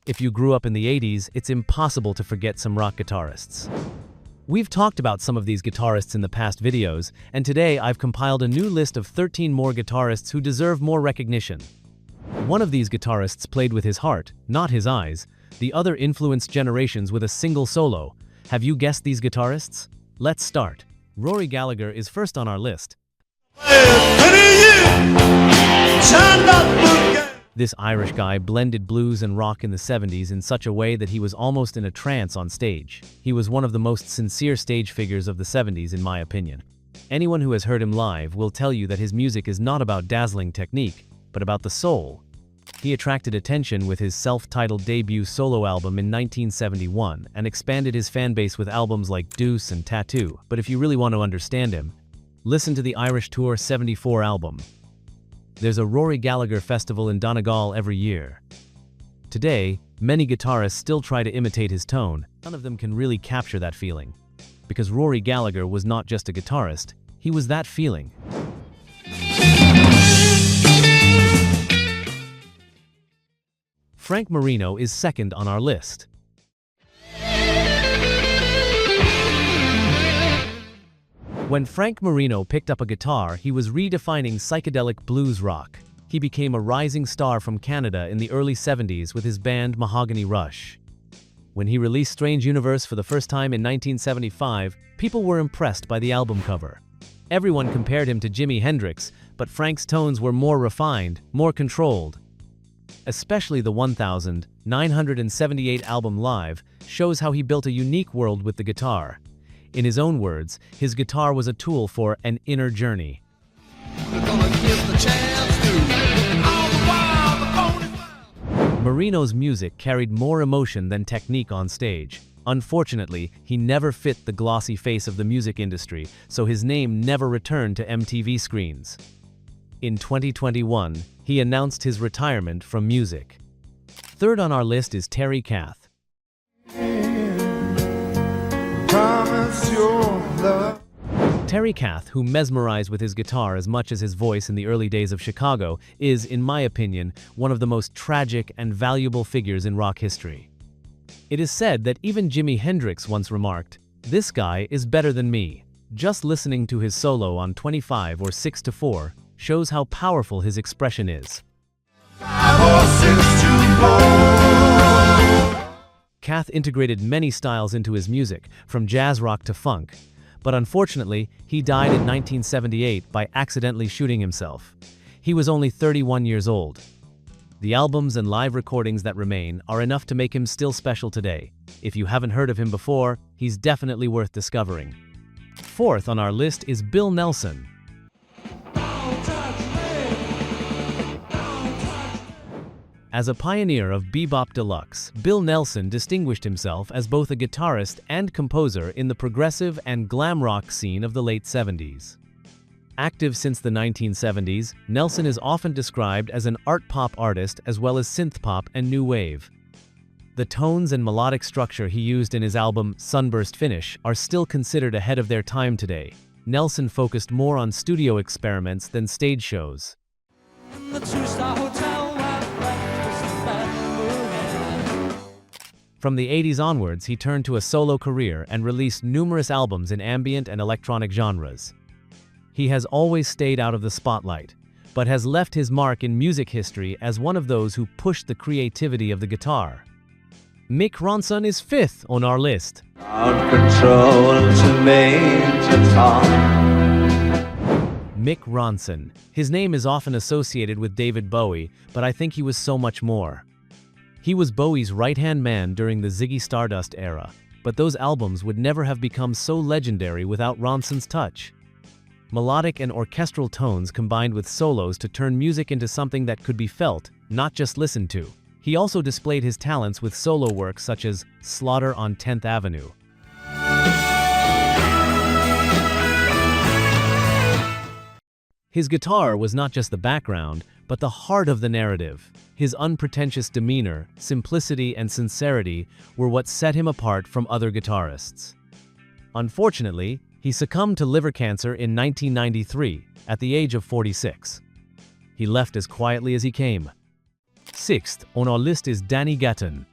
If you grew up in the 80s, it's impossible to forget some rock guitarists. We've talked about some of these guitarists in the past videos, and today I've compiled a new list of 13 more guitarists who deserve more recognition. One of these guitarists played with his heart, not his eyes. The other influenced generations with a single solo. Have you guessed these guitarists? Let's start. Rory Gallagher is first on our list. This Irish guy blended blues and rock in the 70s in such a way that he was almost in a trance on stage. He was one of the most sincere stage figures of the 70s in my opinion. Anyone who has heard him live will tell you that his music is not about dazzling technique, but about the soul. He attracted attention with his self-titled debut solo album in 1971 and expanded his fanbase with albums like Deuce and Tattoo. But if you really want to understand him, listen to the Irish Tour 74 album. There's a Rory Gallagher festival in Donegal every year. Today, many guitarists still try to imitate his tone. None of them can really capture that feeling. Because Rory Gallagher was not just a guitarist, he was that feeling. Frank Marino is second on our list. When Frank Marino picked up a guitar, he was redefining psychedelic blues rock. He became a rising star from Canada in the early 70s with his band Mahogany Rush. When he released Strange Universe for the first time in 1975, people were impressed by the album cover. Everyone compared him to Jimi Hendrix, but Frank's tones were more refined, more controlled. Especially the 1978 album Live shows how he built a unique world with the guitar. In his own words, his guitar was a tool for an inner journey. Marino's music carried more emotion than technique on stage. Unfortunately, he never fit the glossy face of the music industry, so his name never returned to MTV screens. In 2021, he announced his retirement from music. Third on our list is Terry Kath. Terry Kath, who mesmerized with his guitar as much as his voice in the early days of Chicago, is, in my opinion, one of the most tragic and valuable figures in rock history. It is said that even Jimi Hendrix once remarked, "This guy is better than me." Just listening to his solo on 25 or 6-4 shows how powerful his expression is. Kath integrated many styles into his music, from jazz rock to funk. But unfortunately, he died in 1978 by accidentally shooting himself. He was only 31 years old. The albums and live recordings that remain are enough to make him still special today. If you haven't heard of him before, he's definitely worth discovering. Fourth on our list is Bill Nelson. As a pioneer of bebop deluxe, Bill Nelson distinguished himself as both a guitarist and composer in the progressive and glam rock scene of the late 70s. Active since the 1970s, Nelson is often described as an art pop artist as well as synth pop and new wave. The tones and melodic structure he used in his album Sunburst Finish are still considered ahead of their time today. Nelson focused more on studio experiments than stage shows. From the 80s onwards, he turned to a solo career and released numerous albums in ambient and electronic genres. He has always stayed out of the spotlight, but has left his mark in music history as one of those who pushed the creativity of the guitar. Mick Ronson is fifth on our list. Mick Ronson. His name is often associated with David Bowie, but I think he was so much more. He was Bowie's right-hand man during the Ziggy Stardust era, but those albums would never have become so legendary without Ronson's touch. Melodic and orchestral tones combined with solos to turn music into something that could be felt, not just listened to. He also displayed his talents with solo work such as Slaughter on 10th Avenue. His guitar was not just the background, but the heart of the narrative. His unpretentious demeanor, simplicity, and sincerity were what set him apart from other guitarists. Unfortunately, he succumbed to liver cancer in 1993, at the age of 46. He left as quietly as he came. Sixth on our list is Danny Gatton.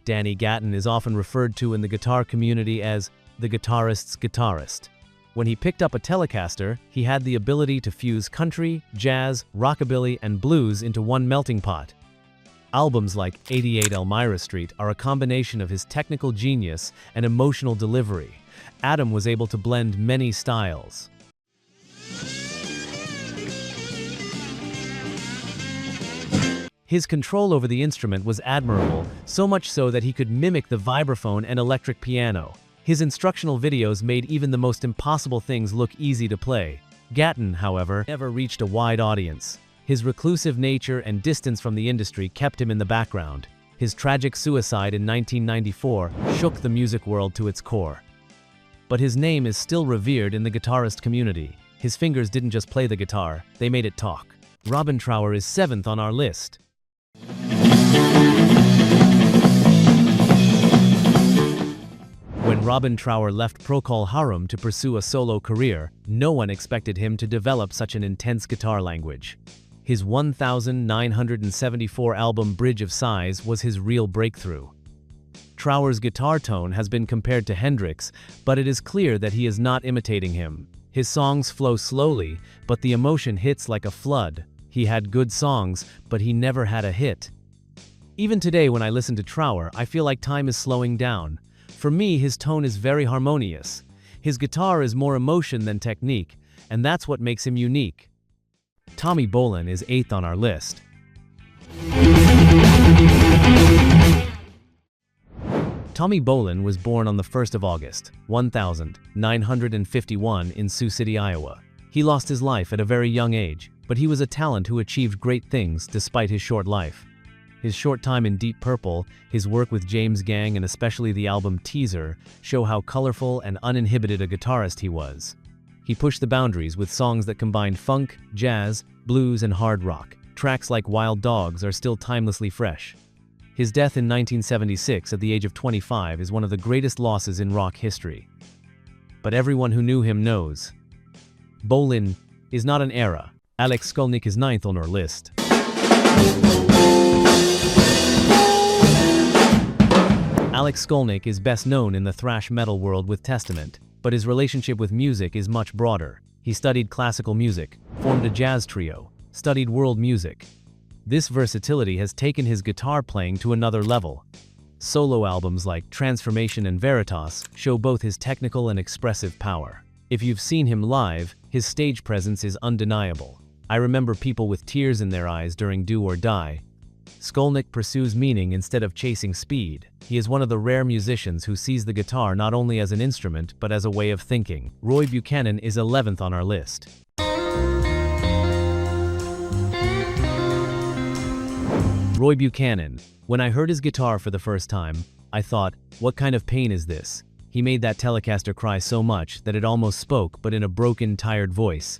Danny Gatton is often referred to in the guitar community as the guitarist's guitarist. When he picked up a Telecaster, he had the ability to fuse country, jazz, rockabilly, and blues into one melting pot. Albums like 88 Elmira Street are a combination of his technical genius and emotional delivery. Adam was able to blend many styles. His control over the instrument was admirable, so much so that he could mimic the vibraphone and electric piano. His instructional videos made even the most impossible things look easy to play. Gatton, however, never reached a wide audience. His reclusive nature and distance from the industry kept him in the background. His tragic suicide in 1994 shook the music world to its core. But his name is still revered in the guitarist community. His fingers didn't just play the guitar, they made it talk. Robin Trower is 7th on our list. When Robin Trower left Procol Harum to pursue a solo career, no one expected him to develop such an intense guitar language. His 1974 album Bridge of Sighs was his real breakthrough. Trower's guitar tone has been compared to Hendrix, but it is clear that he is not imitating him. His songs flow slowly, but the emotion hits like a flood. He had good songs, but he never had a hit. Even today when I listen to Trower, I feel like time is slowing down. For me, his tone is very harmonious. His guitar is more emotion than technique, and that's what makes him unique. Tommy Bolin is 8th on our list. Tommy Bolin was born on the 1st of August, 1951 in Sioux City, Iowa. He lost his life at a very young age, but he was a talent who achieved great things despite his short life. His short time in Deep Purple, his work with James Gang, and especially the album Teaser, show how colorful and uninhibited a guitarist he was. He pushed the boundaries with songs that combined funk, jazz, blues, and hard rock. Tracks like Wild Dogs are still timelessly fresh. His death in 1976 at the age of 25 is one of the greatest losses in rock history. But everyone who knew him knows. Bolin is not an era. Alex Skolnick is 9th on our list. Alex Skolnick is best known in the thrash metal world with Testament, but his relationship with music is much broader. He studied classical music, formed a jazz trio, studied world music. This versatility has taken his guitar playing to another level. Solo albums like Transformation and Veritas show both his technical and expressive power. If you've seen him live, his stage presence is undeniable. I remember people with tears in their eyes during Do or Die. Skolnick pursues meaning instead of chasing speed. He is one of the rare musicians who sees the guitar not only as an instrument, but as a way of thinking. Roy Buchanan is 11th on our list. Roy Buchanan. When I heard his guitar for the first time, I thought, what kind of pain is this? He made that Telecaster cry so much that it almost spoke, but in a broken, tired voice.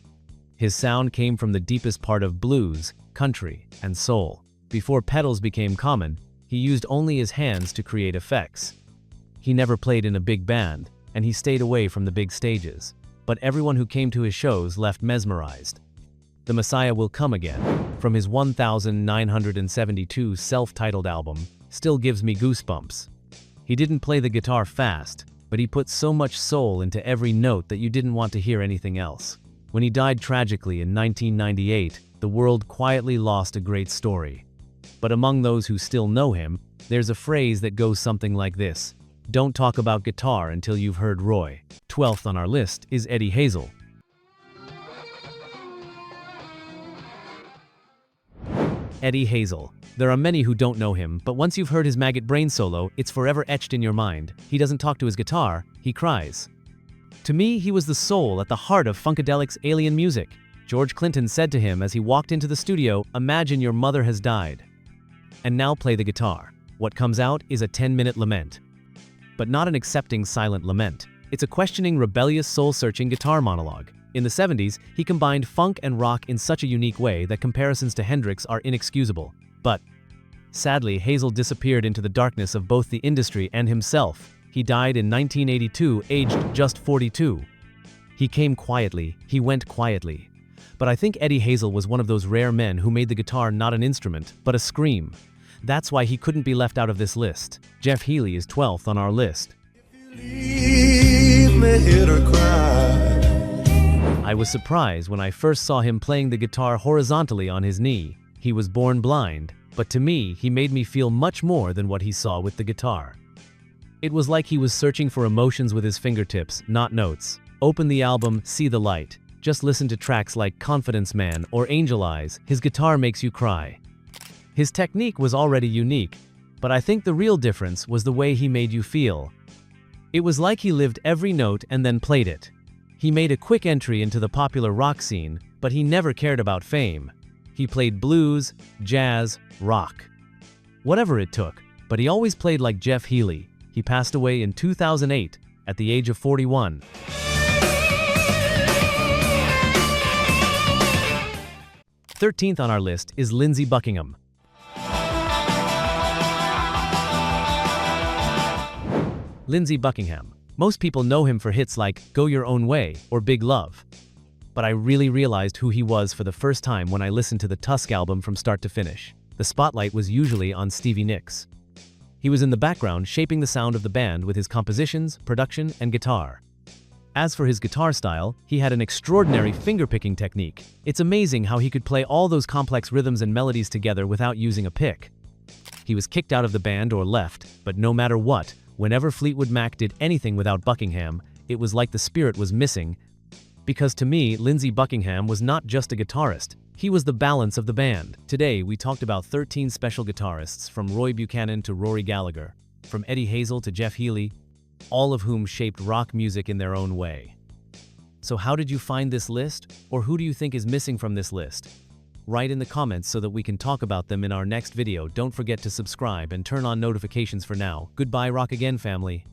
His sound came from the deepest part of blues, country, and soul. Before pedals became common, he used only his hands to create effects. He never played in a big band, and he stayed away from the big stages. But everyone who came to his shows left mesmerized. The Messiah Will Come Again, from his 1972 self-titled album, still gives me goosebumps. He didn't play the guitar fast, but he put so much soul into every note that you didn't want to hear anything else. When he died tragically in 1998, the world quietly lost a great story. But among those who still know him, there's a phrase that goes something like this: don't talk about guitar until you've heard Roy. 12th on our list is Eddie Hazel. Eddie Hazel. There are many who don't know him, but once you've heard his Maggot Brain solo, it's forever etched in your mind. He doesn't talk to his guitar, he cries. To me, he was the soul at the heart of Funkadelic's alien music. George Clinton said to him as he walked into the studio, "Imagine your mother has died. And now play the guitar." What comes out is a 10-minute lament. But not an accepting silent lament. It's a questioning, rebellious, soul-searching guitar monologue. In the 70s, he combined funk and rock in such a unique way that comparisons to Hendrix are inexcusable. But, sadly, Hazel disappeared into the darkness of both the industry and himself. He died in 1982, aged just 42. He came quietly, he went quietly. But I think Eddie Hazel was one of those rare men who made the guitar not an instrument, but a scream. That's why he couldn't be left out of this list. Jeff Healey is 12th on our list. Leave me here to cry. I was surprised when I first saw him playing the guitar horizontally on his knee. He was born blind, but to me, he made me feel much more than what he saw with the guitar. It was like he was searching for emotions with his fingertips, not notes. Open the album, See the Light. Just listen to tracks like Confidence Man or Angel Eyes. His guitar makes you cry. His technique was already unique, but I think the real difference was the way he made you feel. It was like he lived every note and then played it. He made a quick entry into the popular rock scene, but he never cared about fame. He played blues, jazz, rock. Whatever it took, but he always played like Jeff Healey. He passed away in 2008 at the age of 41. Thirteenth on our list is Lindsey Buckingham. Lindsey Buckingham. Most people know him for hits like Go Your Own Way or Big Love. But I really realized who he was for the first time when I listened to the Tusk album from start to finish. The spotlight was usually on Stevie Nicks. He was in the background shaping the sound of the band with his compositions, production, and guitar. As for his guitar style, he had an extraordinary finger-picking technique. It's amazing how he could play all those complex rhythms and melodies together without using a pick. He was kicked out of the band or left, but no matter what, whenever Fleetwood Mac did anything without Buckingham, it was like the spirit was missing. Because to me, Lindsey Buckingham was not just a guitarist, he was the balance of the band. Today, we talked about 13 special guitarists, from Roy Buchanan to Rory Gallagher, from Eddie Hazel to Jeff Healey, all of whom shaped rock music in their own way. So how did you find this list? Or who do you think is missing from this list? Write in the comments so that we can talk about them in our next video. Don't forget to subscribe and turn on notifications for now. Goodbye, Rock Again family.